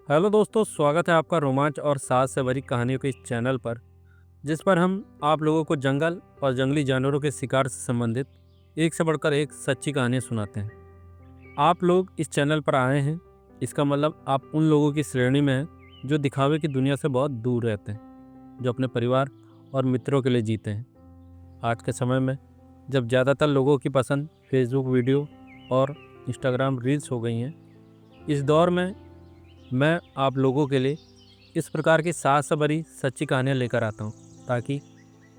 Hello दोस्तों, स्वागत है आपका रोमांच और साहस से भरी कहानियों के इस चैनल पर, जिस पर हम आप लोगों को जंगल और जंगली जानवरों के शिकार से संबंधित एक से बढ़कर एक सच्ची कहानियाँ सुनाते हैं। आप लोग इस चैनल पर आए हैं, इसका मतलब आप उन लोगों की श्रेणी में हैं जो दिखावे की दुनिया से बहुत दूर रहते हैं, जो अपने परिवार और मित्रों के लिए जीते हैं। आज के समय में जब ज़्यादातर लोगों की पसंद फेसबुक वीडियो और इंस्टाग्राम रील्स हो गई हैं, इस दौर में मैं आप लोगों के लिए इस प्रकार की साहस से भरी सच्ची कहानियाँ लेकर आता हूँ, ताकि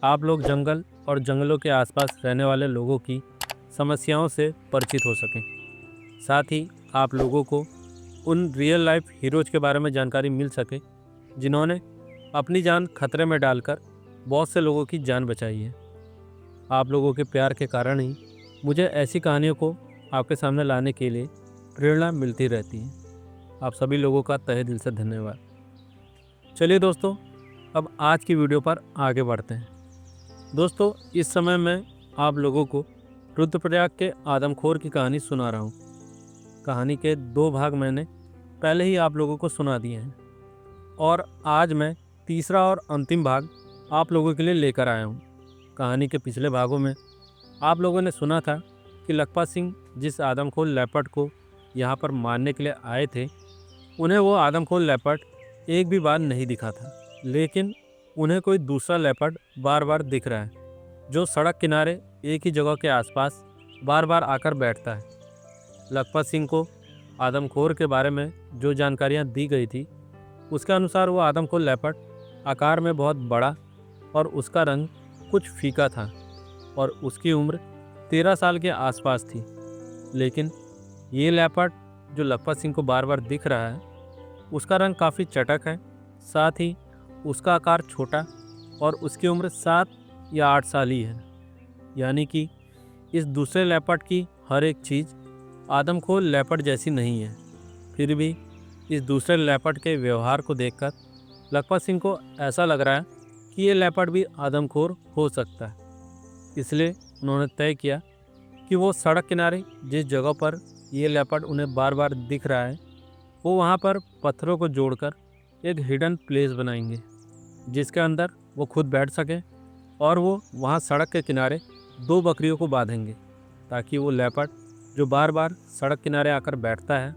आप लोग जंगल और जंगलों के आसपास रहने वाले लोगों की समस्याओं से परिचित हो सकें। साथ ही आप लोगों को उन रियल लाइफ हीरोज़ के बारे में जानकारी मिल सके, जिन्होंने अपनी जान खतरे में डालकर बहुत से लोगों की जान बचाई है। आप लोगों के प्यार के कारण ही मुझे ऐसी कहानियों को आपके सामने लाने के लिए प्रेरणा मिलती रहती है। आप सभी लोगों का तहे दिल से धन्यवाद। चलिए दोस्तों, अब आज की वीडियो पर आगे बढ़ते हैं। दोस्तों, इस समय मैं आप लोगों को रुद्रप्रयाग के आदमखोर की कहानी सुना रहा हूँ। कहानी के 2 भाग मैंने पहले ही आप लोगों को सुना दिए हैं और आज मैं तीसरा और अंतिम भाग आप लोगों के लिए लेकर आया हूँ। कहानी के पिछले भागों में आप लोगों ने सुना था कि लखपत सिंह जिस आदमखोर लेपर्ड को यहाँ पर मारने के लिए आए थे, उन्हें वो आदमखोर लेपर्ड एक भी बार नहीं दिखा था, लेकिन उन्हें कोई दूसरा लेपर्ड बार बार दिख रहा है, जो सड़क किनारे एक ही जगह के आसपास बार बार आकर बैठता है। लखपत सिंह को आदमखोर के बारे में जो जानकारियाँ दी गई थी, उसके अनुसार वो आदमखोर लेपर्ड आकार में बहुत बड़ा और उसका रंग कुछ फीका था और उसकी उम्र 13 साल के आसपास थी। लेकिन ये लेपर्ड जो लखपत सिंह को बार बार दिख रहा है, उसका रंग काफ़ी चटक है, साथ ही उसका आकार छोटा और उसकी उम्र 7 या 8 साल ही है। यानी कि इस दूसरे लेपर्ड की हर एक चीज़ आदमखोर लेपर्ड जैसी नहीं है। फिर भी इस दूसरे लेपर्ड के व्यवहार को देखकर लखपत सिंह को ऐसा लग रहा है कि ये लेपर्ड भी आदमखोर हो सकता है। इसलिए उन्होंने तय किया कि वो सड़क किनारे जिस जगह पर ये लेपर्ड उन्हें बार बार दिख रहा है, वो वहाँ पर पत्थरों को जोड़कर एक हिडन प्लेस बनाएंगे, जिसके अंदर वो खुद बैठ सके और वो वहाँ सड़क के किनारे 2 बकरियों को बांधेंगे, ताकि वो लेपर्ड जो बार बार सड़क किनारे आकर बैठता है,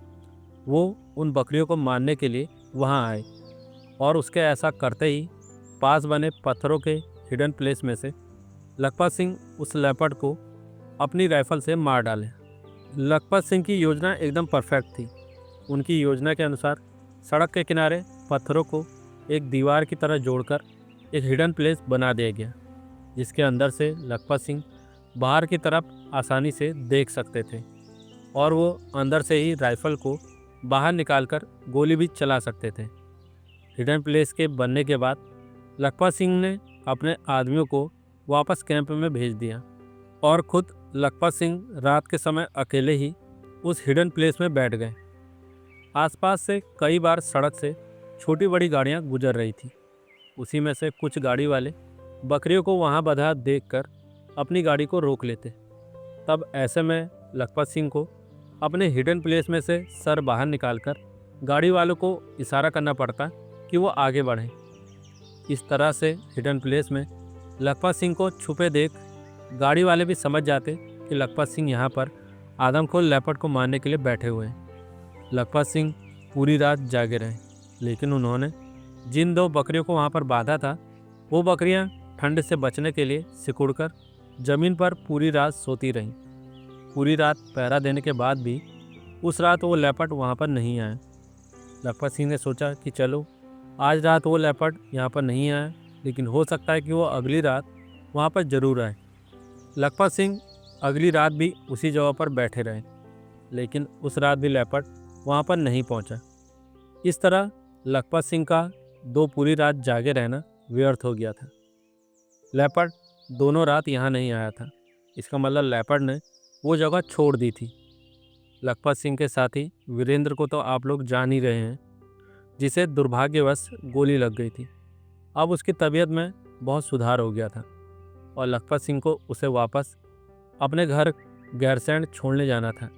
वो उन बकरियों को मारने के लिए वहाँ आए। और उसके ऐसा करते ही पास बने पत्थरों के हिडन प्लेस में से लखपत सिंह उस लेपर्ड को अपनी राइफल से मार डाले। लखपत सिंह की योजना एकदम परफेक्ट थी। उनकी योजना के अनुसार सड़क के किनारे पत्थरों को एक दीवार की तरह जोड़कर एक हिडन प्लेस बना दिया गया, जिसके अंदर से लखपत सिंह बाहर की तरफ आसानी से देख सकते थे और वो अंदर से ही राइफल को बाहर निकालकर गोली भी चला सकते थे। हिडन प्लेस के बनने के बाद लखपत सिंह ने अपने आदमियों को वापस कैंप में भेज दिया और खुद लखपत सिंह रात के समय अकेले ही उस हिडन प्लेस में बैठ गए। आसपास से कई बार सड़क से छोटी बड़ी गाड़ियां गुजर रही थी। उसी में से कुछ गाड़ी वाले बकरियों को वहां बंधा देखकर अपनी गाड़ी को रोक लेते। तब ऐसे में लखपत सिंह को अपने हिडन प्लेस में से सर बाहर निकालकर गाड़ी वालों को इशारा करना पड़ता कि वो आगे बढ़ें। इस तरह से हिडन प्लेस में लखपत सिंह को छुपे देख गाड़ी वाले भी समझ जाते कि लखपत सिंह यहाँ पर आदमखोर लेपर्ड को मारने के लिए बैठे हुए हैं। लखपत सिंह पूरी रात जागे रहे, लेकिन उन्होंने जिन 2 बकरियों को वहाँ पर बांधा था, वो बकरियाँ ठंड से बचने के लिए सिकुड़कर ज़मीन पर पूरी रात सोती रहीं। पूरी रात पहरा देने के बाद भी उस रात वो लेपर्ड वहाँ पर नहीं आया। लखपत सिंह ने सोचा कि चलो, आज रात वो लेपर्ड यहाँ पर नहीं आया, लेकिन हो सकता है कि वो अगली रात वहाँ पर ज़रूर आए। लखपत सिंह अगली रात भी उसी जगह पर बैठे रहे, लेकिन उस रात भी लेपर्ड वहाँ पर नहीं पहुँचा। इस तरह लखपत सिंह का 2 पूरी रात जागे रहना व्यर्थ हो गया था। लेपर्ड दोनों रात यहाँ नहीं आया था। इसका मतलब लेपर्ड ने वो जगह छोड़ दी थी। लखपत सिंह के साथी वीरेंद्र को तो आप लोग जान ही रहे हैं, जिसे दुर्भाग्यवश गोली लग गई थी। अब उसकी तबीयत में बहुत सुधार हो गया था और लखपत सिंह को उसे वापस अपने घर गैरसैंण छोड़ने जाना था।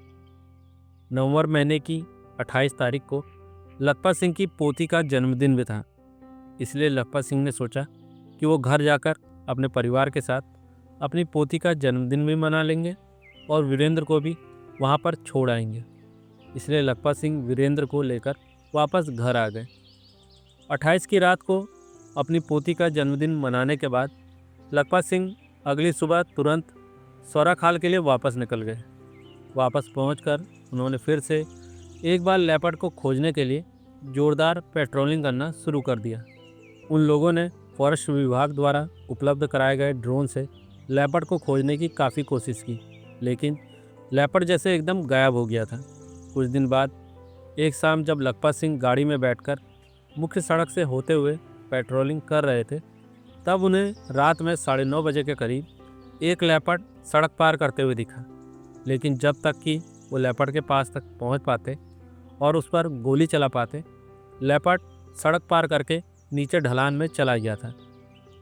नवंबर महीने की 28 तारीख को लखपत सिंह की पोती का जन्मदिन भी था। इसलिए लखपत सिंह ने सोचा कि वो घर जाकर अपने परिवार के साथ अपनी पोती का जन्मदिन भी मना लेंगे और वीरेंद्र को भी वहाँ पर छोड़ आएंगे। इसलिए लखपत सिंह वीरेंद्र को लेकर वापस घर आ गए। 28 की रात को अपनी पोती का जन्मदिन मनाने के बाद लखपत सिंह अगली सुबह तुरंत सौराखाल के लिए वापस निकल गए। वापस पहुंचकर उन्होंने फिर से एक बार लेपर्ड को खोजने के लिए जोरदार पेट्रोलिंग करना शुरू कर दिया। उन लोगों ने फॉरेस्ट विभाग द्वारा उपलब्ध कराए गए ड्रोन से लेपर्ड को खोजने की काफ़ी कोशिश की, लेकिन लेपर्ड जैसे एकदम गायब हो गया था। कुछ दिन बाद एक शाम जब लखपत सिंह गाड़ी में बैठकर मुख्य सड़क से होते हुए पेट्रोलिंग कर रहे थे, तब उन्हें रात में 9:30 बजे के करीब एक लेपर्ड सड़क पार करते हुए दिखा। लेकिन जब तक कि वो लेपर्ड के पास तक पहुंच पाते और उस पर गोली चला पाते, लेपर्ड सड़क पार करके नीचे ढलान में चला गया था।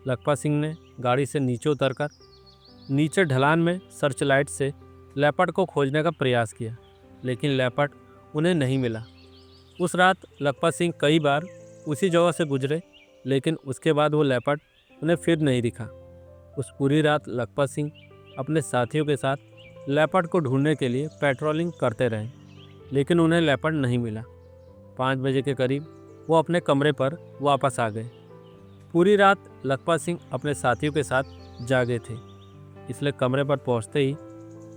लखपत सिंह ने गाड़ी से नीचे उतरकर नीचे ढलान में सर्च लाइट से लेपर्ड को खोजने का प्रयास किया, लेकिन लेपर्ड उन्हें नहीं मिला। उस रात लखपत सिंह कई बार उसी जगह से गुजरे, लेकिन उसके बाद वो लेपर्ड उन्हें फिर नहीं दिखा। उस पूरी रात लखपत सिंह अपने साथियों के साथ लेपर्ड को ढूंढने के लिए पेट्रोलिंग करते रहे, लेकिन उन्हें लेपर्ड नहीं मिला। 5 बजे के करीब वो अपने कमरे पर वापस आ गए। पूरी रात लखपत सिंह अपने साथियों के साथ जागे थे, इसलिए कमरे पर पहुंचते ही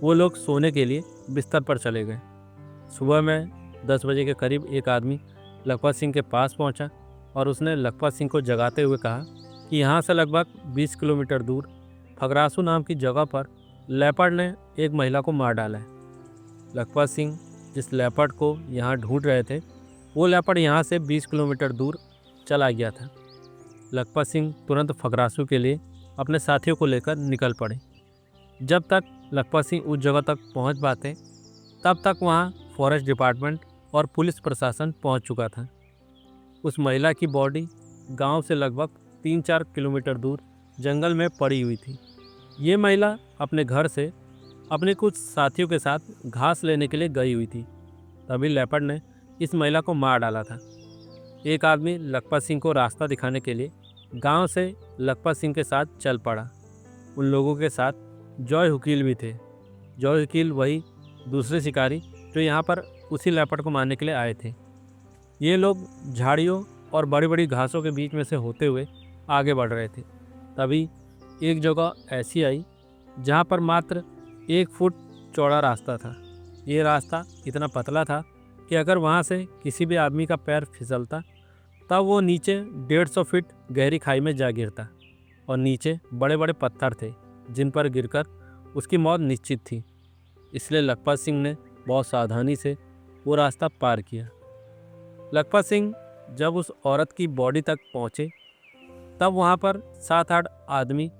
वो लोग सोने के लिए बिस्तर पर चले गए। सुबह में 10 बजे के करीब एक आदमी लखपत सिंह के पास पहुंचा और उसने लखपत सिंह को जगाते हुए कहा कि यहाँ से लगभग 20 किलोमीटर दूर फगरासू नाम की जगह पर लेपर्ड ने एक महिला को मार डाला है। लखपत सिंह जिस लेपर्ड को यहाँ ढूंढ रहे थे, वो लेपर्ड यहाँ से 20 किलोमीटर दूर चला गया था। लखपत सिंह तुरंत फगरासू के लिए अपने साथियों को लेकर निकल पड़े। जब तक लखपत सिंह उस जगह तक पहुँच पाते, तब तक वहाँ फॉरेस्ट डिपार्टमेंट और पुलिस प्रशासन पहुँच चुका था। उस महिला की बॉडी गांव से लगभग 3-4 किलोमीटर दूर जंगल में पड़ी हुई थी। ये महिला अपने घर से अपने कुछ साथियों के साथ घास लेने के लिए गई हुई थी। तभी लेपर्ड ने इस महिला को मार डाला था। एक आदमी लखपत सिंह को रास्ता दिखाने के लिए गांव से लखपत सिंह के साथ चल पड़ा। उन लोगों के साथ जॉय हुकील भी थे। जॉय हुकील वही दूसरे शिकारी जो यहाँ पर उसी लेपर्ड को मारने के लिए आए थे। ये लोग झाड़ियों और बड़ी बड़ी घासों के बीच में से होते हुए आगे बढ़ रहे थे। तभी एक जगह ऐसी आई जहाँ पर मात्र 1 फुट चौड़ा रास्ता था। ये रास्ता इतना पतला था कि अगर वहाँ से किसी भी आदमी का पैर फिसलता तब वो नीचे 150 फीट गहरी खाई में जा गिरता और नीचे बड़े बड़े पत्थर थे जिन पर गिरकर उसकी मौत निश्चित थी। इसलिए लखपत सिंह ने बहुत सावधानी से वो रास्ता पार किया। लखपत सिंह जब उस औरत की बॉडी तक पहुँचे, तब वहाँ पर 7-8 आदमी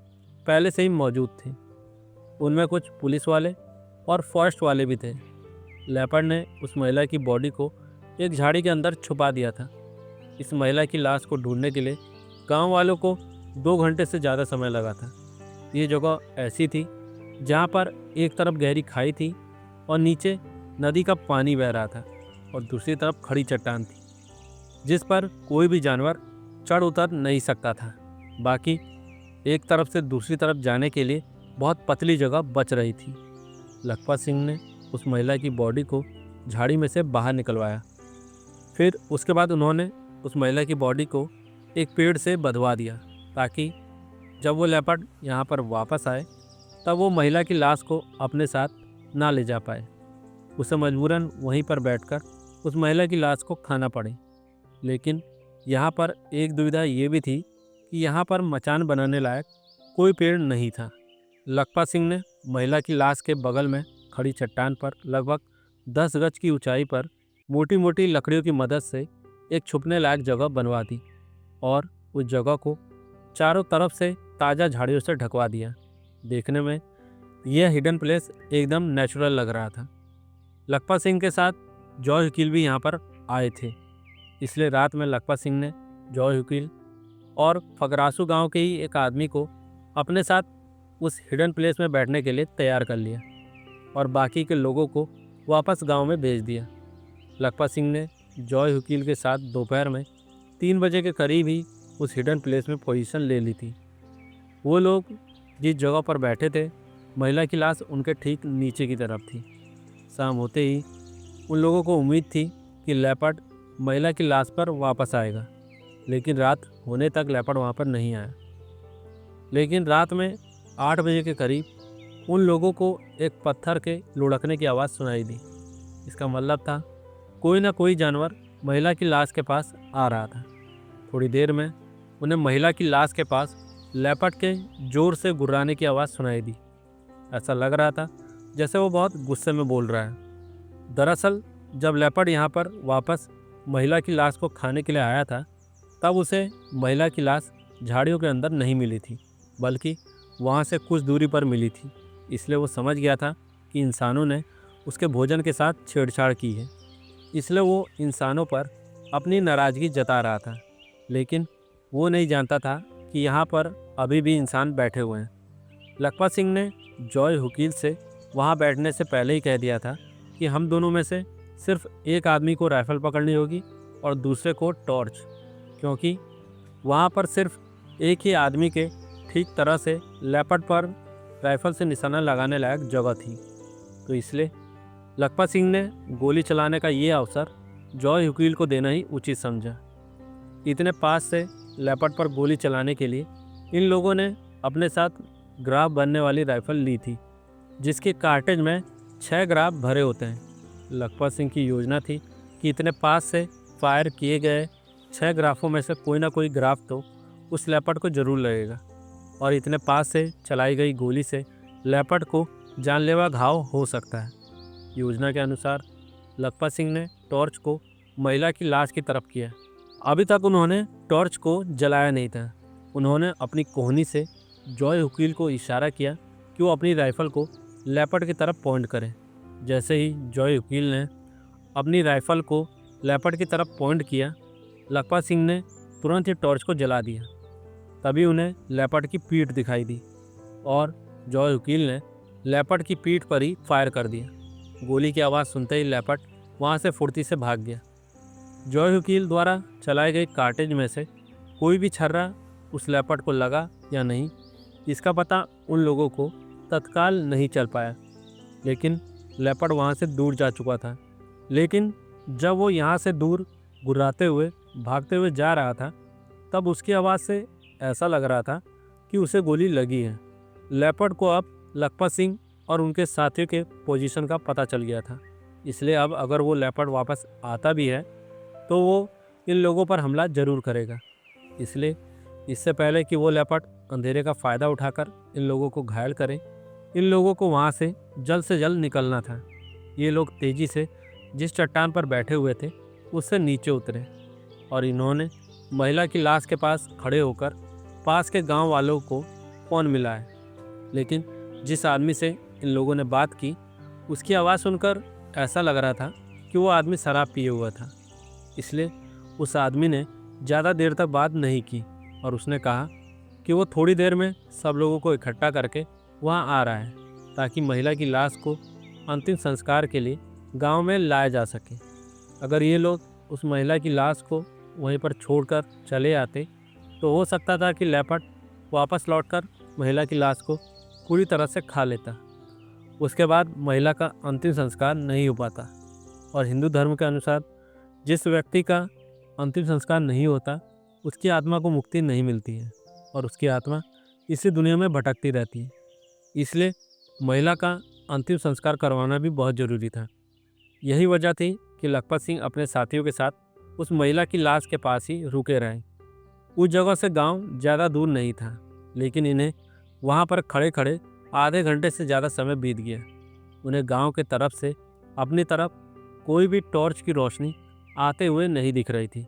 पहले से ही मौजूद थे। उनमें कुछ पुलिस वाले और फॉरेस्ट वाले भी थे। लेपर्ड ने उस महिला की बॉडी को एक झाड़ी के अंदर छुपा दिया था। इस महिला की लाश को ढूंढने के लिए गांव वालों को 2 घंटे से ज़्यादा समय लगा था। ये जगह ऐसी थी जहाँ पर एक तरफ गहरी खाई थी और नीचे नदी का पानी बह रहा था और दूसरी तरफ खड़ी चट्टान थी जिस पर कोई भी जानवर चढ़ उतर नहीं सकता था। बाकी एक तरफ से दूसरी तरफ जाने के लिए बहुत पतली जगह बच रही थी। लखपत सिंह ने उस महिला की बॉडी को झाड़ी में से बाहर निकलवाया। फिर उसके बाद उन्होंने उस महिला की बॉडी को एक पेड़ से बंधवा दिया ताकि जब वो लेपर्ड यहाँ पर वापस आए तब वो महिला की लाश को अपने साथ ना ले जा पाए। उसे मजबूरन वहीं पर बैठकर उस महिला की लाश को खाना पड़े। लेकिन यहाँ पर एक दुविधा ये भी थी कि यहाँ पर मचान बनाने लायक कोई पेड़ नहीं था। लखपत सिंह ने महिला की लाश के बगल में खड़ी चट्टान पर लगभग 10 गज की ऊंचाई पर मोटी मोटी लकड़ियों की मदद से एक छुपने लायक जगह बनवा दी और उस जगह को चारों तरफ से ताज़ा झाड़ियों से ढकवा दिया। देखने में यह हिडन प्लेस एकदम नेचुरल लग रहा था। लखपत सिंह के साथ जॉय हुकील भी यहाँ पर आए थे, इसलिए रात में लखपत सिंह ने जॉय हुकील और फगरासू गांव के ही एक आदमी को अपने साथ उस हिडन प्लेस में बैठने के लिए तैयार कर लिया और बाकी के लोगों को वापस गांव में भेज दिया। लखपत सिंह ने जॉय वकील के साथ दोपहर में 3 बजे के करीब ही उस हिडन प्लेस में पोजीशन ले ली थी। वो लोग जिस जगह पर बैठे थे, महिला की लाश उनके ठीक नीचे की तरफ थी। शाम होते ही उन लोगों को उम्मीद थी कि लेपर्ड महिला की लाश पर वापस आएगा, लेकिन रात होने तक लेपर्ड वहाँ पर नहीं आया। लेकिन रात में 8 बजे के करीब उन लोगों को एक पत्थर के लुढ़कने की आवाज़ सुनाई दी। इसका मतलब था कोई ना कोई जानवर महिला की लाश के पास आ रहा था। थोड़ी देर में उन्हें महिला की लाश के पास लेपर्ड के जोर से गुर्राने की आवाज़ सुनाई दी। ऐसा लग रहा था जैसे वो बहुत गुस्से में बोल रहा है। दरअसल जब लेपर्ड यहाँ पर वापस महिला की लाश को खाने के लिए आया था, तब उसे महिला की लाश झाड़ियों के अंदर नहीं मिली थी, बल्कि वहाँ से कुछ दूरी पर मिली थी। इसलिए वो समझ गया था कि इंसानों ने उसके भोजन के साथ छेड़छाड़ की है। इसलिए वो इंसानों पर अपनी नाराज़गी जता रहा था, लेकिन वो नहीं जानता था कि यहाँ पर अभी भी इंसान बैठे हुए हैं। लखपत सिंह ने जॉय वकील से वहाँ बैठने से पहले ही कह दिया था कि हम दोनों में से सिर्फ एक आदमी को राइफ़ल पकड़नी होगी और दूसरे को टॉर्च, क्योंकि वहाँ पर सिर्फ एक ही आदमी के ठीक तरह से लेपर्ड पर राइफ़ल से निशाना लगाने लायक जगह थी। तो इसलिए लखपत सिंह ने गोली चलाने का ये अवसर जॉय वकील को देना ही उचित समझा। इतने पास से लेपर्ड पर गोली चलाने के लिए इन लोगों ने अपने साथ ग्राफ बनने वाली राइफ़ल ली थी, जिसके कार्टेज में 6 ग्राफ भरे होते हैं। लखपत सिंह की योजना थी कि इतने पास से फायर किए गए 6 ग्राफों में से कोई ना कोई ग्राफ तो उस लेपर्ड को ज़रूर लगेगा, और इतने पास से चलाई गई गोली से लेपर्ड को जानलेवा घाव हो सकता है। योजना के अनुसार लखपत सिंह ने टॉर्च को महिला की लाश की तरफ किया। अभी तक उन्होंने टॉर्च को जलाया नहीं था। उन्होंने अपनी कोहनी से जॉय वकील को इशारा किया कि वो अपनी राइफ़ल को लेपर्ड की तरफ पॉइंट करें। जैसे ही जॉय वकील ने अपनी राइफ़ल को लेपर्ड की तरफ पॉइंट किया, लखपत सिंह ने तुरंत ही टॉर्च को जला दिया। तभी उन्हें लेपर्ड की पीठ दिखाई दी और जॉय वकील ने लेपर्ड की पीठ पर ही फायर कर दिया। गोली की आवाज़ सुनते ही लेपर्ड वहाँ से फुर्ती से भाग गया। जॉय वकील द्वारा चलाए गए कार्टेज में से कोई भी छर्रा उस लेपर्ड को लगा या नहीं, इसका पता उन लोगों को तत्काल नहीं चल पाया, लेकिन लेपर्ड वहाँ से दूर जा चुका था। लेकिन जब वो यहाँ से दूर गुर्राते हुए भागते हुए जा रहा था, तब उसकी आवाज़ से ऐसा लग रहा था कि उसे गोली लगी है। लेपर्ड को अब लखपत सिंह और उनके साथियों के पोजीशन का पता चल गया था। इसलिए अब अगर वो लेपर्ड वापस आता भी है तो वो इन लोगों पर हमला ज़रूर करेगा। इसलिए इससे पहले कि वो लेपर्ड अंधेरे का फ़ायदा उठाकर इन लोगों को घायल करे, इन लोगों को वहाँ से जल्द निकलना था। ये लोग तेज़ी से जिस चट्टान पर बैठे हुए थे उससे नीचे उतरे और इन्होंने महिला की लाश के पास खड़े होकर पास के गांव वालों को फ़ोन मिलाया। लेकिन जिस आदमी से इन लोगों ने बात की, उसकी आवाज़ सुनकर ऐसा लग रहा था कि वो आदमी शराब पिए हुआ था। इसलिए उस आदमी ने ज़्यादा देर तक बात नहीं की और उसने कहा कि वो थोड़ी देर में सब लोगों को इकट्ठा करके वहाँ आ रहा है, ताकि महिला की लाश को अंतिम संस्कार के लिए गांव में लाया जा सके। अगर ये लोग उस महिला की लाश को वहीं पर छोड़कर चले आते तो हो सकता था कि लेपर्ड वापस लौटकर महिला की लाश को पूरी तरह से खा लेता। उसके बाद महिला का अंतिम संस्कार नहीं हो पाता, और हिंदू धर्म के अनुसार जिस व्यक्ति का अंतिम संस्कार नहीं होता उसकी आत्मा को मुक्ति नहीं मिलती है और उसकी आत्मा इसी दुनिया में भटकती रहती है। इसलिए महिला का अंतिम संस्कार करवाना भी बहुत ज़रूरी था। यही वजह थी कि लखपत सिंह अपने साथियों के साथ उस महिला की लाश के पास ही रुके रहे। उस जगह से गांव ज़्यादा दूर नहीं था, लेकिन इन्हें वहां पर खड़े खड़े आधे घंटे से ज़्यादा समय बीत गया। उन्हें गांव के तरफ से अपनी तरफ कोई भी टॉर्च की रोशनी आते हुए नहीं दिख रही थी।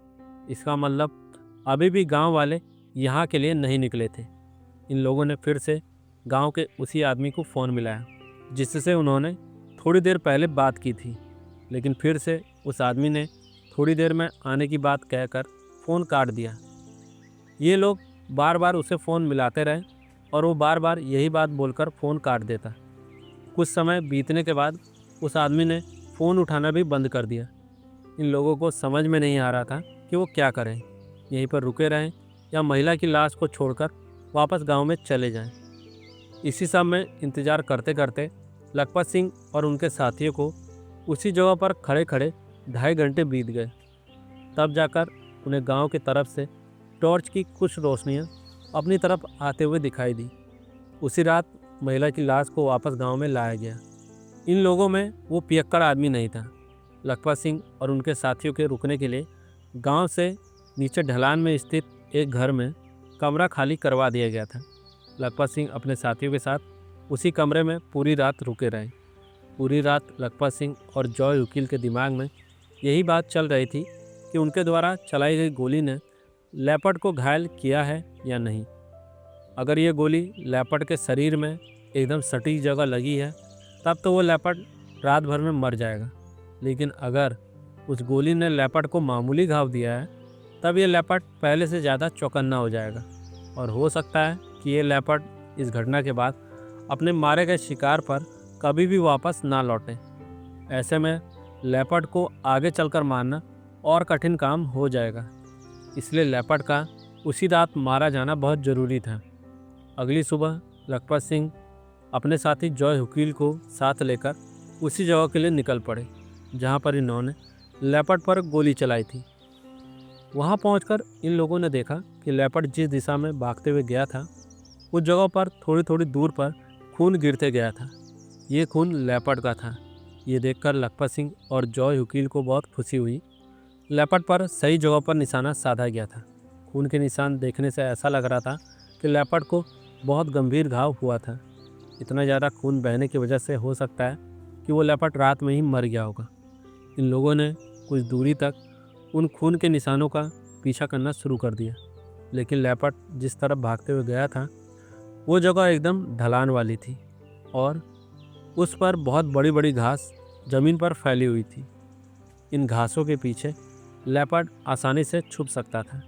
इसका मतलब अभी भी गांव वाले यहाँ के लिए नहीं निकले थे। इन लोगों ने फिर से गांव के उसी आदमी को फ़ोन मिलाया जिससे उन्होंने थोड़ी देर पहले बात की थी, लेकिन फिर से उस आदमी ने थोड़ी देर में आने की बात कहकर फ़ोन काट दिया। ये लोग बार बार उसे फ़ोन मिलाते रहे और वो बार बार यही बात बोलकर फ़ोन काट देता। कुछ समय बीतने के बाद उस आदमी ने फ़ोन उठाना भी बंद कर दिया। इन लोगों को समझ में नहीं आ रहा था कि वो क्या करें, यहीं पर रुके रहें या महिला की लाश को छोड़कर वापस गांव में चले जाएं। इसी सब में इंतज़ार करते करते लखपत सिंह और उनके साथियों को उसी जगह पर खड़े खड़े 2.5 घंटे बीत गए। तब जाकर उन्हें गांव की तरफ से टॉर्च की कुछ रोशनियां अपनी तरफ आते हुए दिखाई दी। उसी रात महिला की लाश को वापस गांव में लाया गया। इन लोगों में वो पियक्कड़ आदमी नहीं था। लखपत सिंह और उनके साथियों के रुकने के लिए गांव से नीचे ढलान में स्थित एक घर में कमरा खाली करवा दिया गया था। लखपत सिंह अपने साथियों के साथ उसी कमरे में पूरी रात रुके रहे। पूरी रात लखपत सिंह और जॉय वकील के दिमाग में यही बात चल रही थी कि उनके द्वारा चलाई गई गोली ने लेपर्ड को घायल किया है या नहीं। अगर ये गोली लेपर्ड के शरीर में एकदम सटीक जगह लगी है तब तो वो लेपर्ड रात भर में मर जाएगा। लेकिन अगर उस गोली ने लेपर्ड को मामूली घाव दिया है तब ये लेपर्ड पहले से ज़्यादा चौकन्ना हो जाएगा और हो सकता है कि ये लेपर्ड इस घटना के बाद अपने मारे गए शिकार पर कभी भी वापस ना लौटे। ऐसे में लेपर्ड को आगे चलकर मारना और कठिन काम हो जाएगा। इसलिए लेपर्ड का उसी रात मारा जाना बहुत ज़रूरी था। अगली सुबह लखपत सिंह अपने साथी जॉय वकील को साथ लेकर उसी जगह के लिए निकल पड़े जहां पर इन्होंने लेपर्ड पर गोली चलाई थी। वहां पहुंचकर इन लोगों ने देखा कि लेपर्ड जिस दिशा में भागते हुए गया था उस जगह पर थोड़ी थोड़ी दूर पर खून गिरते गया था। ये खून लेपर्ड का था। ये देखकर लखपत सिंह और जॉय वकील को बहुत खुशी हुई। लेपर्ड पर सही जगह पर निशाना साधा गया था। खून के निशान देखने से ऐसा लग रहा था कि लेपर्ड को बहुत गंभीर घाव हुआ था। इतना ज़्यादा खून बहने की वजह से हो सकता है कि वो लेपर्ड रात में ही मर गया होगा। इन लोगों ने कुछ दूरी तक उन खून के निशानों का पीछा करना शुरू कर दिया, लेकिन लेपर्ड जिस तरफ भागते हुए गया था वो जगह एकदम ढलान वाली थी और उस पर बहुत बड़ी बड़ी घास ज़मीन पर फैली हुई थी। इन घासों के पीछे लेपर्ड आसानी से छुप सकता था।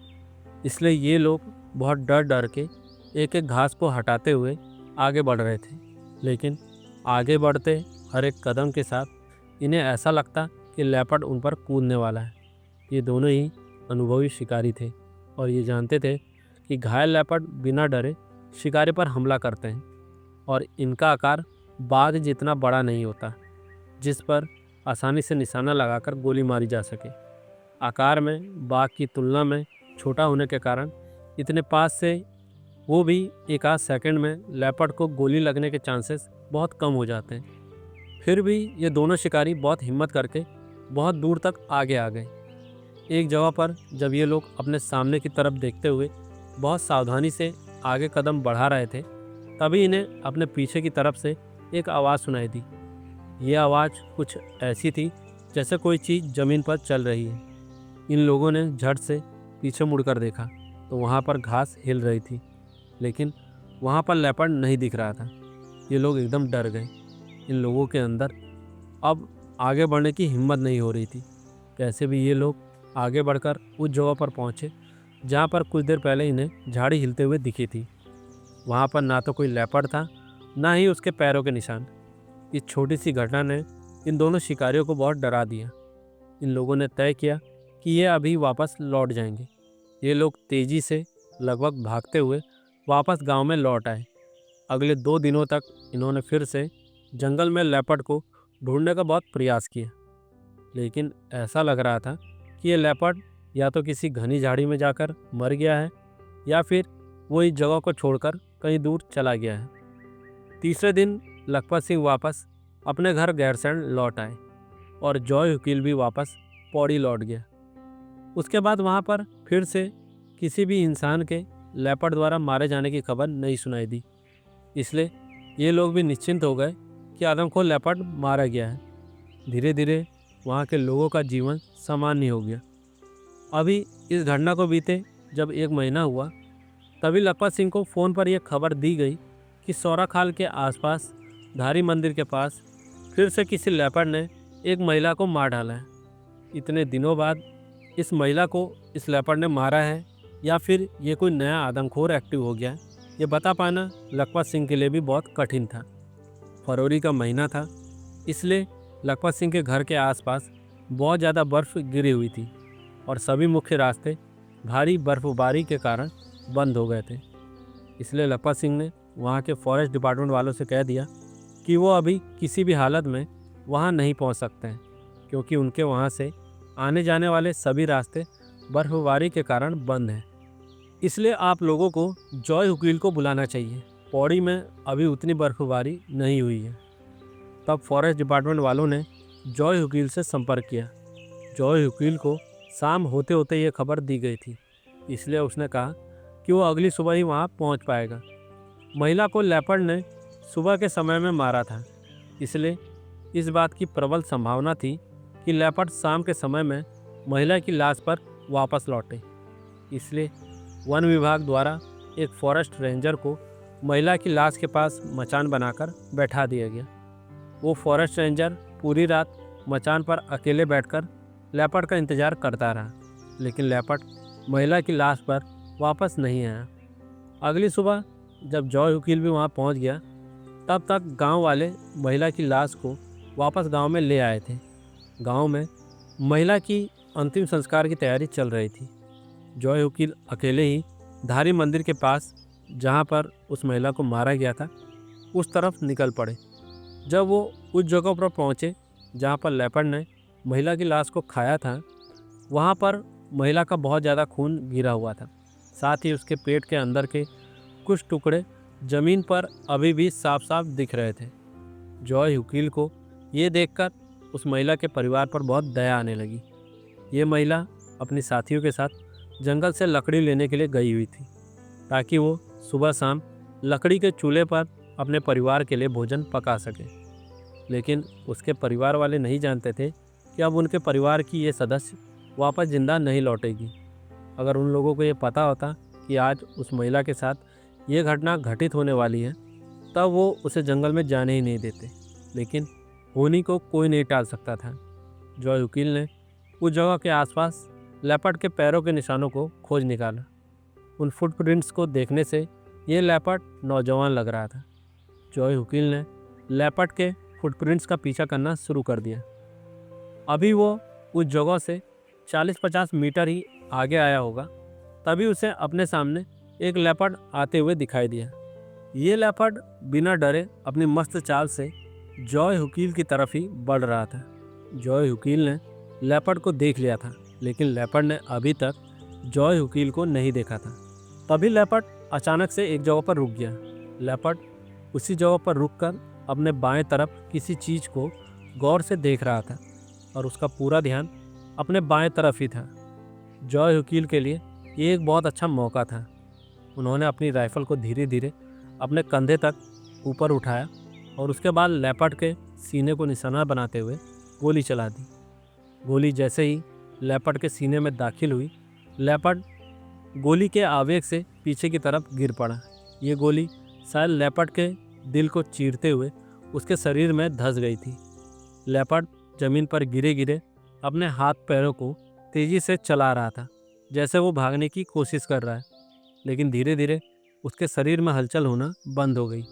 इसलिए ये लोग बहुत डर डर के एक एक घास को हटाते हुए आगे बढ़ रहे थे। लेकिन आगे बढ़ते हर एक कदम के साथ इन्हें ऐसा लगता कि लेपर्ड उन पर कूदने वाला है। ये दोनों ही अनुभवी शिकारी थे और ये जानते थे कि घायल लेपर्ड बिना डरे शिकारी पर हमला करते हैं और इनका आकार बाघ जितना बड़ा नहीं होता जिस पर आसानी से निशाना लगाकर गोली मारी जा सके। आकार में बाघ की तुलना में छोटा होने के कारण इतने पास से वो भी एक आध सेकंड में लेपर्ड को गोली लगने के चांसेस बहुत कम हो जाते हैं। फिर भी ये दोनों शिकारी बहुत हिम्मत करके बहुत दूर तक आगे आ गए। एक जगह पर जब ये लोग अपने सामने की तरफ देखते हुए बहुत सावधानी से आगे कदम बढ़ा रहे थे तभी इन्हें अपने पीछे की तरफ से एक आवाज़ सुनाई दी। ये आवाज़ कुछ ऐसी थी जैसे कोई चीज़ ज़मीन पर चल रही है। इन लोगों ने झट से पीछे मुड़कर देखा तो वहाँ पर घास हिल रही थी, लेकिन वहाँ पर लेपर्ड नहीं दिख रहा था। ये लोग एकदम डर गए। इन लोगों के अंदर अब आगे बढ़ने की हिम्मत नहीं हो रही थी। कैसे भी ये लोग आगे बढ़कर उस जगह पर पहुँचे जहाँ पर कुछ देर पहले इन्हें झाड़ी हिलते हुए दिखी थी। वहाँ पर ना तो कोई लेपर्ड था ना ही उसके पैरों के निशान। इस छोटी सी घटना ने इन दोनों शिकारियों को बहुत डरा दिया। इन लोगों ने तय किया कि ये अभी वापस लौट जाएंगे। ये लोग तेज़ी से लगभग भागते हुए वापस गांव में लौट आए। अगले 2 दिनों तक इन्होंने फिर से जंगल में लेपर्ड को ढूंढने का बहुत प्रयास किया, लेकिन ऐसा लग रहा था कि ये लेपर्ड या तो किसी घनी झाड़ी में जाकर मर गया है या फिर वो इस जगह को छोड़कर कहीं दूर चला गया है। तीसरे दिन लखपत सिंह वापस अपने घर गैरसैंण लौट आए और जॉय वकील भी वापस पौड़ी लौट गया। उसके बाद वहाँ पर फिर से किसी भी इंसान के लेपर्ड द्वारा मारे जाने की खबर नहीं सुनाई दी। इसलिए ये लोग भी निश्चिंत हो गए कि आदमखोर लेपर्ड मारा गया है। धीरे धीरे वहाँ के लोगों का जीवन सामान्य हो गया। अभी इस घटना को बीते जब 1 महीना हुआ तभी लखपत सिंह को फ़ोन पर यह खबर दी गई कि सौरा खाल के आसपास धारी मंदिर के पास फिर से किसी लेपर्ड ने एक महिला को मार डाला है। इतने दिनों बाद इस महिला को इस लेपर्ड ने मारा है या फिर ये कोई नया आदमखोर एक्टिव हो गया है, ये बता पाना लखपत सिंह के लिए भी बहुत कठिन था। फरवरी का महीना था, इसलिए लखपत सिंह के घर के आसपास बहुत ज़्यादा बर्फ़ गिरी हुई थी और सभी मुख्य रास्ते भारी बर्फबारी के कारण बंद हो गए थे। इसलिए लखपत सिंह ने वहाँ के फॉरेस्ट डिपार्टमेंट वालों से कह दिया कि वो अभी किसी भी हालत में वहाँ नहीं पहुँच सकते हैं, क्योंकि उनके वहाँ से आने जाने वाले सभी रास्ते बर्फबारी के कारण बंद हैं। इसलिए आप लोगों को जॉय हुकील को बुलाना चाहिए। पौड़ी में अभी उतनी बर्फबारी नहीं हुई है। तब फॉरेस्ट डिपार्टमेंट वालों ने जॉय हुकील से संपर्क किया। जॉय हुकील को शाम होते होते ये खबर दी गई थी, इसलिए उसने कहा कि वो अगली सुबह ही वहाँ पहुँच पाएगा। महिला को लेपर्ड ने सुबह के समय में मारा था, इसलिए इस बात की प्रबल संभावना थी कि लेपर्ड शाम के समय में महिला की लाश पर वापस लौटे। इसलिए वन विभाग द्वारा एक फॉरेस्ट रेंजर को महिला की लाश के पास मचान बनाकर बैठा दिया गया। वो फॉरेस्ट रेंजर पूरी रात मचान पर अकेले बैठकर लेपर्ड का इंतज़ार करता रहा, लेकिन लेपर्ड महिला की लाश पर वापस नहीं आया। अगली सुबह जब जॉय वकील भी वहाँ पहुँच गया, तब तक गांव वाले महिला की लाश को वापस गांव में ले आए थे। गांव में महिला की अंतिम संस्कार की तैयारी चल रही थी। जॉय वकील अकेले ही धारी मंदिर के पास, जहाँ पर उस महिला को मारा गया था, उस तरफ निकल पड़े। जब वो उस जगह पर पहुँचे जहाँ पर लेपर्ड ने महिला की लाश को खाया था, वहाँ पर महिला का बहुत ज़्यादा खून गिरा हुआ था। साथ ही उसके पेट के अंदर के कुछ टुकड़े ज़मीन पर अभी भी साफ साफ दिख रहे थे। जॉय वकील को ये देखकर उस महिला के परिवार पर बहुत दया आने लगी। ये महिला अपनी साथियों के साथ जंगल से लकड़ी लेने के लिए गई हुई थी, ताकि वो सुबह शाम लकड़ी के चूल्हे पर अपने परिवार के लिए भोजन पका सके। लेकिन उसके परिवार वाले नहीं जानते थे कि अब उनके परिवार की ये सदस्य वापस जिंदा नहीं लौटेगी। अगर उन लोगों को ये पता होता कि आज उस महिला के साथ ये घटना घटित होने वाली है, तब वो उसे जंगल में जाने ही नहीं देते। लेकिन होनी को कोई नहीं टाल सकता था। जॉय वकील ने उस जगह के आसपास लेपर्ड के पैरों के निशानों को खोज निकाला। उन फुटप्रिंट्स को देखने से ये लेपर्ड नौजवान लग रहा था। जॉय वकील ने लेपर्ड के फुटप्रिंट्स का पीछा करना शुरू कर दिया। अभी वो उस जगह से 40-50 मीटर ही आगे आया होगा, तभी उसे अपने सामने एक लेपर्ड आते हुए दिखाई दिया। ये लेपर्ड बिना डरे अपनी मस्त चाल से जॉय वकील की तरफ ही बढ़ रहा था। जॉय वकील ने लेपर्ड को देख लिया था, लेकिन लेपर्ड ने अभी तक जॉय वकील को नहीं देखा था। तभी लेपर्ड अचानक से एक जगह पर रुक गया। लेपर्ड उसी जगह पर रुककर अपने बाएं तरफ किसी चीज़ को गौर से देख रहा था और उसका पूरा ध्यान अपने बाएं तरफ ही था। जॉय वकील के लिए ये एक बहुत अच्छा मौका था। उन्होंने अपनी राइफल को धीरे धीरे अपने कंधे तक ऊपर उठाया और उसके बाद लेपर्ड के सीने को निशाना बनाते हुए गोली चला दी। गोली जैसे ही लेपर्ड के सीने में दाखिल हुई, लेपर्ड गोली के आवेग से पीछे की तरफ गिर पड़ा। ये गोली शायद लेपर्ड के दिल को चीरते हुए उसके शरीर में धंस गई थी। लेपर्ड जमीन पर गिरे गिरे अपने हाथ पैरों को तेज़ी से चला रहा था, जैसे वो भागने की कोशिश कर रहा है। लेकिन धीरे धीरे उसके शरीर में हलचल होना बंद हो गई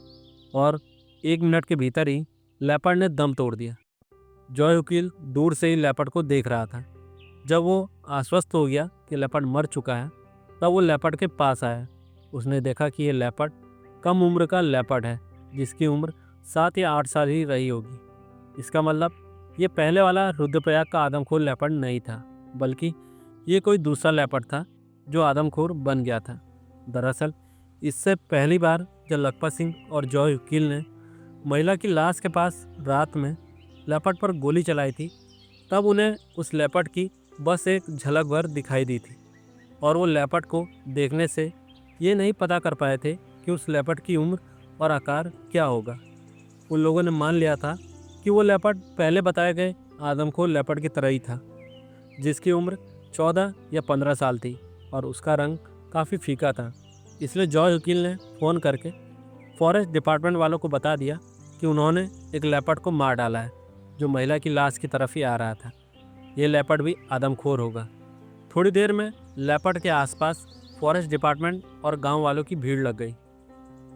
और 1 मिनट के भीतर ही लेपर्ड ने दम तोड़ दिया। जॉय वकील दूर से ही लेपर्ड को देख रहा था। जब वो आश्वस्त हो गया कि लेपर्ड मर चुका है, तब वो लेपर्ड के पास आया। उसने देखा कि ये लेपर्ड कम उम्र का लेपर्ड है, जिसकी उम्र 7 या 8 साल ही रही होगी। इसका मतलब ये पहले वाला रुद्रप्रयाग का आदमखोर लेपर्ड नहीं था, बल्कि ये कोई दूसरा लेपर्ड था जो आदमखोर बन गया था। दरअसल इससे पहली बार जब लखपत सिंह और जॉय वकील ने महिला की लाश के पास रात में लेपर्ड पर गोली चलाई थी, तब उन्हें उस लेपर्ड की बस एक झलक भर दिखाई दी थी और वो लेपर्ड को देखने से ये नहीं पता कर पाए थे कि उस लेपर्ड की उम्र और आकार क्या होगा। उन लोगों ने मान लिया था कि वो लेपर्ड पहले बताए गए आदमखोर लेपर्ड की तरह ही था, जिसकी उम्र 14 या 15 साल थी और उसका रंग काफ़ी फीका था। इसलिए जॉय वकील ने फ़ोन करके फॉरेस्ट डिपार्टमेंट वालों को बता दिया कि उन्होंने एक लेपर्ड को मार डाला है, जो महिला की लाश की तरफ ही आ रहा था। ये लेपर्ड भी आदमखोर होगा। थोड़ी देर में लेपर्ड के आसपास फॉरेस्ट डिपार्टमेंट और गांव वालों की भीड़ लग गई।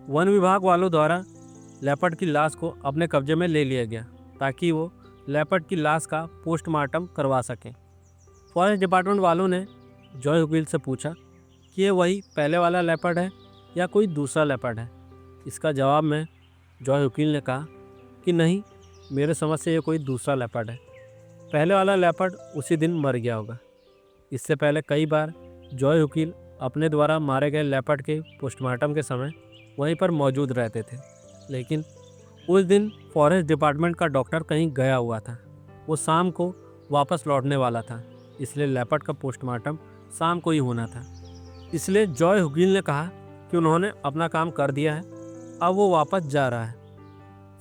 वन विभाग वालों द्वारा लेपर्ड की लाश को अपने कब्जे में ले लिया गया, ताकि वो लेपर्ड की लाश का पोस्टमार्टम करवा सकें। फॉरेस्ट डिपार्टमेंट वालों ने जॉय हुकील से पूछा कि ये वही पहले वाला लेपर्ड है या कोई दूसरा लेपर्ड है। इसका जवाब में जॉय हुकील ने कहा कि नहीं, मेरे समझ से ये कोई दूसरा लेपर्ड है। पहले वाला लेपर्ड उसी दिन मर गया होगा। इससे पहले कई बार जॉय हुकील अपने द्वारा मारे गए लेपर्ड के पोस्टमार्टम के समय वहीं पर मौजूद रहते थे, लेकिन उस दिन फॉरेस्ट डिपार्टमेंट का डॉक्टर कहीं गया हुआ था। वो शाम को वापस लौटने वाला था, इसलिए लेपर्ड का पोस्टमार्टम शाम को ही होना था। इसलिए जॉय हुकील ने कहा कि उन्होंने अपना काम कर दिया है, अब वो वापस जा रहा है।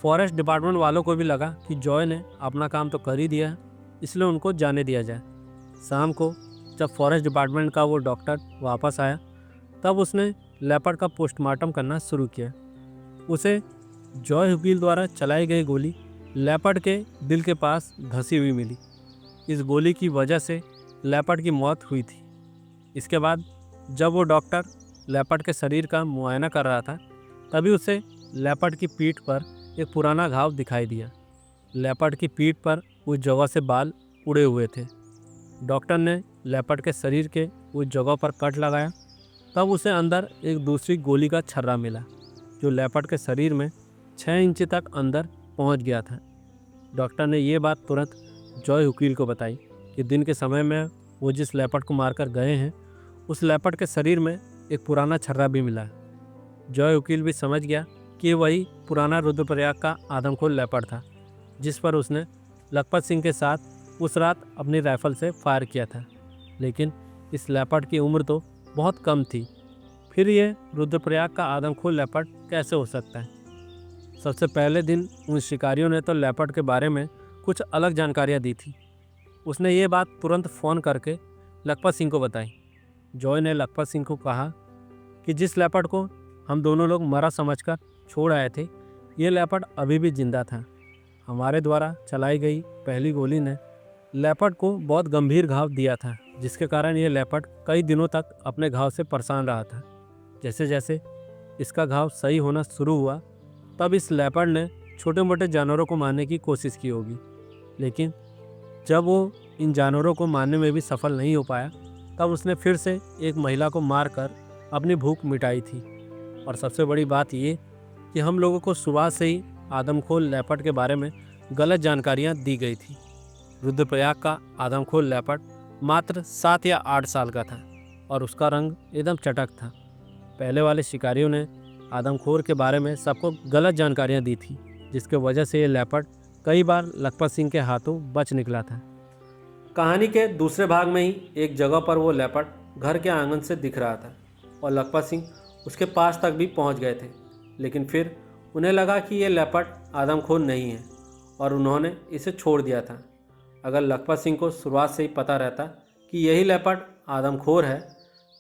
फॉरेस्ट डिपार्टमेंट वालों को भी लगा कि जॉय ने अपना काम तो कर ही दिया है, इसलिए उनको जाने दिया जाए। शाम को जब फॉरेस्ट डिपार्टमेंट का वो डॉक्टर वापस आया, तब उसने लेपर्ड का पोस्टमार्टम करना शुरू किया। उसे जॉय हुकील द्वारा चलाई गई गोली लेपर्ड के दिल के पास धंसी हुई मिली। इस गोली की वजह से लेपर्ड की मौत हुई थी। इसके बाद जब वो डॉक्टर लेपर्ड के शरीर का मुआयना कर रहा था, तभी उसे लेपर्ड की पीठ पर एक पुराना घाव दिखाई दिया। लेपर्ड की पीठ पर उस जगह से बाल उड़े हुए थे। डॉक्टर ने लेपर्ड के शरीर के उस जगह पर कट लगाया, तब उसे अंदर एक दूसरी गोली का छर्रा मिला, जो लेपर्ड के शरीर में 6 इंच तक अंदर पहुंच गया था। डॉक्टर ने ये बात तुरंत जॉय हुकील को बताई कि दिन के समय में वो जिस लेपर्ड को मारकर गए हैं, उस लेपर्ड के शरीर में एक पुराना छर्रा भी मिला है। जॉय हुकील भी समझ गया कि वही पुराना रुद्रप्रयाग का आदमखोर लेपर्ड था, जिस पर उसने लखपत सिंह के साथ उस रात अपनी राइफल से फायर किया था। लेकिन इस लेपर्ड की उम्र तो बहुत कम थी, फिर ये रुद्रप्रयाग का आदमखोर लेपर्ड कैसे हो सकता है। सबसे पहले दिन उन शिकारियों ने तो लेपर्ड के बारे में कुछ अलग जानकारियाँ दी थी। उसने ये बात तुरंत फ़ोन करके लखपत सिंह को बताई। जॉय ने लखपत सिंह को कहा कि जिस लेपर्ड को हम दोनों लोग मरा समझकर छोड़ आए थे, ये लेपर्ड अभी भी जिंदा था। हमारे द्वारा चलाई गई पहली गोली ने लेपर्ड को बहुत गंभीर घाव दिया था, जिसके कारण ये लेपर्ड कई दिनों तक अपने घाव से परेशान रहा था। जैसे जैसे इसका घाव सही होना शुरू हुआ, तब इस लेपर्ड ने छोटे मोटे जानवरों को मारने की कोशिश की होगी, लेकिन जब वो इन जानवरों को मारने में भी सफल नहीं हो पाया, तब उसने फिर से एक महिला को मारकर अपनी भूख मिटाई थी। और सबसे बड़ी बात ये कि हम लोगों को सुबह से ही आदमखोर लेपर्ड के बारे में गलत जानकारियाँ दी गई थी। रुद्रप्रयाग का आदमखोर लेपर्ड मात्र 7 या 8 साल का था और उसका रंग एकदम चटक था। पहले वाले शिकारियों ने आदमखोर के बारे में सबको गलत जानकारियाँ दी थी, जिसके वजह से ये लेपर्ड कई बार लखपत सिंह के हाथों बच निकला था। कहानी के दूसरे भाग में ही एक जगह पर वो लेपर्ड घर के आंगन से दिख रहा था और लखपत सिंह उसके पास तक भी पहुंच गए थे, लेकिन फिर उन्हें लगा कि ये लेपर्ड आदमखोर नहीं है और उन्होंने इसे छोड़ दिया था। अगर लखपत सिंह को शुरुआत से ही पता रहता कि यही लेपर्ड आदमखोर है,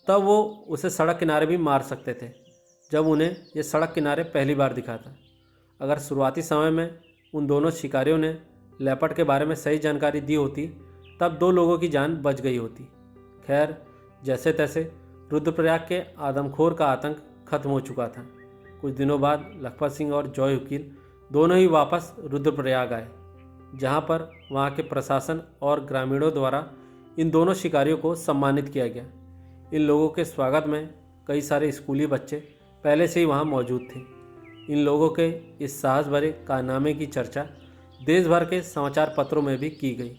तब वो उसे सड़क किनारे भी मार सकते थे, जब उन्हें ये सड़क किनारे पहली बार दिखा था। अगर शुरुआती समय में उन दोनों शिकारियों ने लेपर्ड के बारे में सही जानकारी दी होती, तब 2 लोगों की जान बच गई होती। खैर, जैसे तैसे रुद्रप्रयाग के आदमखोर का आतंक खत्म हो चुका था। कुछ दिनों बाद लखपत सिंह और जॉय हुकील दोनों ही वापस रुद्रप्रयाग आए, जहां पर वहां के प्रशासन और ग्रामीणों द्वारा इन दोनों शिकारियों को सम्मानित किया गया। इन लोगों के स्वागत में कई सारे स्कूली बच्चे पहले से ही वहां मौजूद थे। इन लोगों के इस साहस भरे कारनामे की चर्चा देश भर के समाचार पत्रों में भी की गई।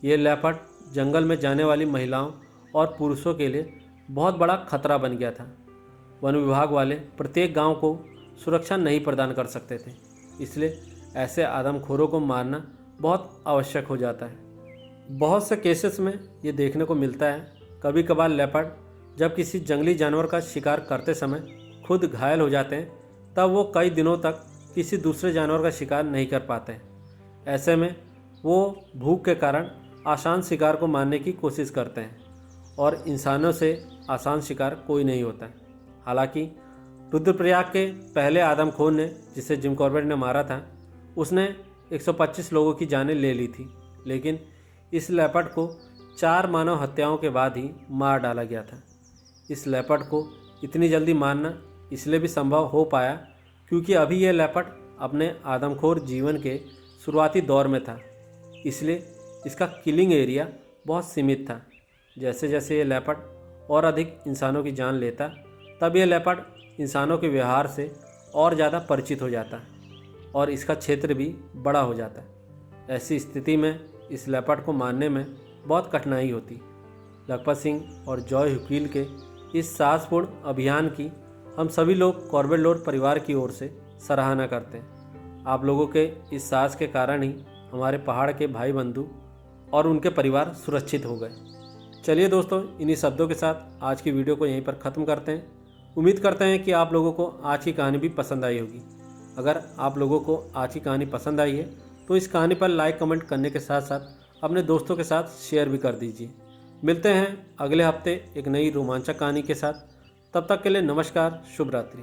ये लेपर्ड जंगल में जाने वाली महिलाओं और पुरुषों के लिए बहुत बड़ा खतरा बन गया था। वन विभाग वाले प्रत्येक गांव को सुरक्षा नहीं प्रदान कर सकते थे, इसलिए ऐसे आदमखोरों को मारना बहुत आवश्यक हो जाता है। बहुत से केसेस में ये देखने को मिलता है, कभी कभार लेपर्ड जब किसी जंगली जानवर का शिकार करते समय खुद घायल हो जाते हैं, तब वो कई दिनों तक किसी दूसरे जानवर का शिकार नहीं कर पाते हैं। ऐसे में वो भूख के कारण आसान शिकार को मारने की कोशिश करते हैं और इंसानों से आसान शिकार कोई नहीं होता है। हालांकि रुद्रप्रयाग के पहले आदमखोर ने, जिसे जिम कॉर्बेट ने मारा था, उसने 125 लोगों की जानें ले ली थी, लेकिन इस लेपर्ड को 4 मानव हत्याओं के बाद ही मार डाला गया था। इस लेपर्ड को इतनी जल्दी मारना इसलिए भी संभव हो पाया क्योंकि अभी यह लेपर्ड अपने आदमखोर जीवन के शुरुआती दौर में था। इसलिए इसका किलिंग एरिया बहुत सीमित था। जैसे जैसे ये लेपर्ड और अधिक इंसानों की जान लेता, तब ये लेपर्ड इंसानों के व्यवहार से और ज़्यादा परिचित हो जाता और इसका क्षेत्र भी बड़ा हो जाता। ऐसी स्थिति में इस लेपर्ड को मारने में बहुत कठिनाई होती। लखपत सिंह और जॉय हुकील के इस साहसपूर्ण अभियान की हम सभी लोग कॉर्बेट लॉर्ड परिवार की ओर से सराहना करते हैं। आप लोगों के इस साहस के कारण ही हमारे पहाड़ के भाई बंधु और उनके परिवार सुरक्षित हो गए। चलिए दोस्तों, इन्हीं शब्दों के साथ आज की वीडियो को यहीं पर ख़त्म करते हैं। उम्मीद करते हैं कि आप लोगों को आज की कहानी भी पसंद आई होगी। अगर आप लोगों को आज की कहानी पसंद आई है तो इस कहानी पर लाइक कमेंट करने के साथ साथ अपने दोस्तों के साथ शेयर भी कर दीजिए। मिलते हैं अगले हफ्ते एक नई रोमांचक कहानी के साथ। तब तक के लिए नमस्कार, शुभ रात्रि।